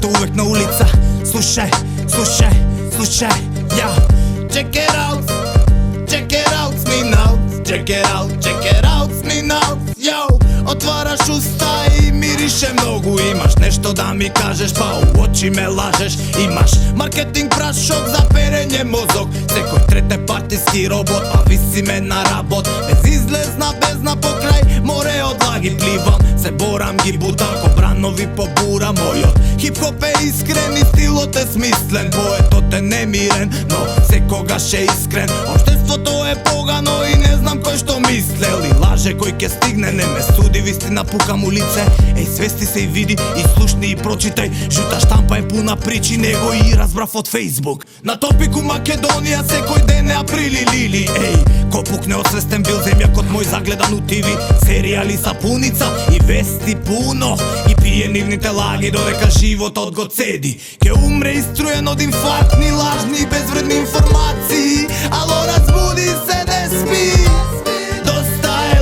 Момчето увек на улица. Слушај, ја. Check it out, me now. Check it out, me now. Yo, отвараш уста и мирише многу. Имаш нешто да ми кажеш, па у очи ме лажеш. Имаш маркетинг прашок за перење мозок. Секој трете партиски робот, а виси ме на работ. Безизлезна бездна покрај море од лаги пливам. Се борам ги бутам ко бранови по бура. Мојот хип-хоп е искрен и стилот е смислен. Поетот е немирен, но секогаш е искрен. Обштеството е погано и не знам кој што мислел. И лаже кој ќе стигне, не ме суди, вистина пукам у лице. Еј, свести се и види, и слушни и прочитај. Жута штампа е пуна причи, него и разбрав од Facebook. На топику Македонија секој ден е априли лили. Еј, ко пукне освестен бил земјакот мој загледан у ТВ. Серијали сапуница и вести пуно. И пие нивните лаги додека животот го цеди. Ке умре иструен од инфарктни, лажни и безвредни информации. Ало, разбуди се, не спи. Доста е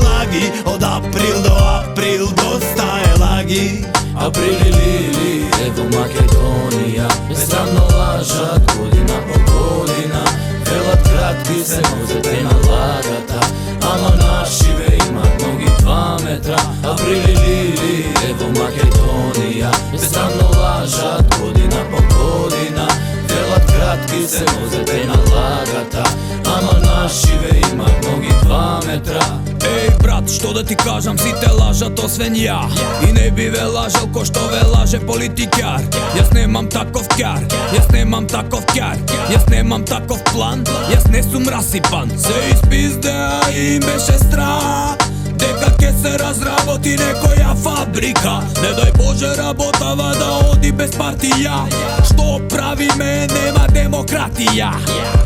лаги, од април до април, доста е лаги. Априли лили, ево Македонија, безсрамно лажат година по година. Велат кратки се нозете на лагата, ама нашиве имат ноги 2 метра. Априли лили, ево Македонија, безсрамно лажат година по година. Велат кратки се нозете на лагата, ама нашиве имат ноги 2 метра. Еј брат, што да ти кажам, сите лажат освен ја. И не би ве лажал ко што ве лаже политикар. Јас немам таков кјар, јас немам таков кјар, јас немам таков план, јас не сум расипан. Се испиздеа и им беше страх дека ке се разработи некоја фабрика. Не дај Боже работава да оди без партија. Што правиме, нема демократија.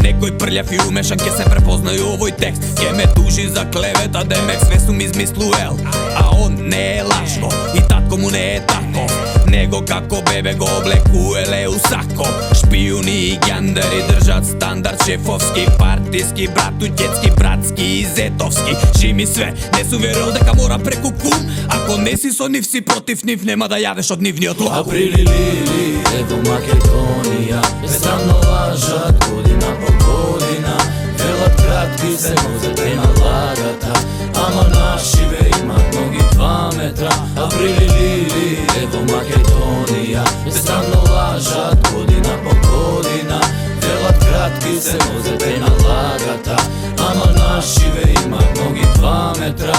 Некој прљав и умешан ке се препознај овој текст. Ке ме тужи за клевета, демек све сум измислуел. А он не е лажко и татко му не е тако. Него како бебе го облекуеле у сако. Шпиуни и гјандари држат стандард шефовски, партиски, братуќецки, братски и зетовски. Шими све, не су верувал дека мора преку кум. Ако не си со нив, си против нив, нема да јадеш од нивниот лаку. Априли лили, ево Македонија, безсрамно лажат година по година. Велат кратки се нозете на лагата, ама нашиве имат ноги 2 метра. Априли лили, ево Македонија, безсрамно лажат година по година. Велат кратки се нозете на лагата, ама нашиве имат ноги 2 метра.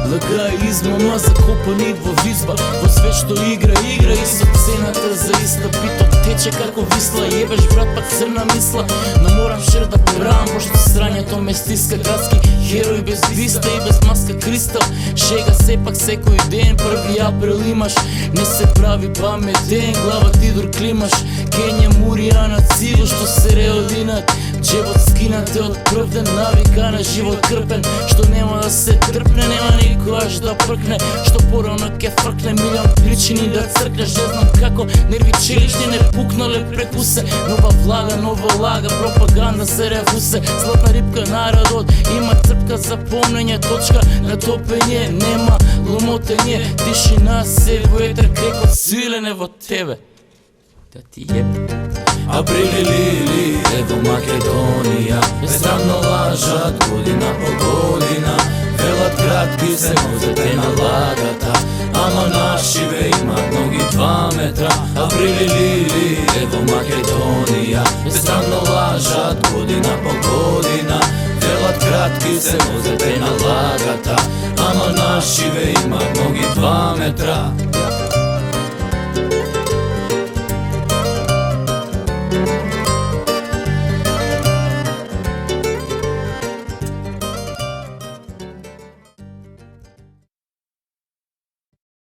Лага и измама закопани во визба. Во све што игра и со цената за иста. Битот тече како висла, јебеш брат пак црна мисла. Но морам шер да правам, пошто срањето ме стиска. Градски херој без виста и без маска кристал. Шега сепак секој ден, 1 април имаш. Не се прави паметен, глава ти дур климаш. Кења мурија на циво што се реодинат. Джебот скинате од прв ден, навика на живот крпен. Што нема да се трпне, нема никојаш да пркне. Што порано ке фркне, милион причини да цркнеш. Не знам како, нерви челични не пукнале преку се. Нова влага, нова лага, пропаганда се ревусе. Златна рибка народот, има црпка за помнење. Точка на топење, нема ломотење. Тишина се ветер, крекот силене во тебе. Да ти јебе. Априли лили, ево Македонија, безсрамно лажат година по година. Велат кратки се нозете на лагата, ама нашиве имат ноги 2 метра. Априли лили, ево Македонија, безсрамно лажат година по година. Велат кратки се нозете на лагата, ама нашиве имат ноги 2 метра.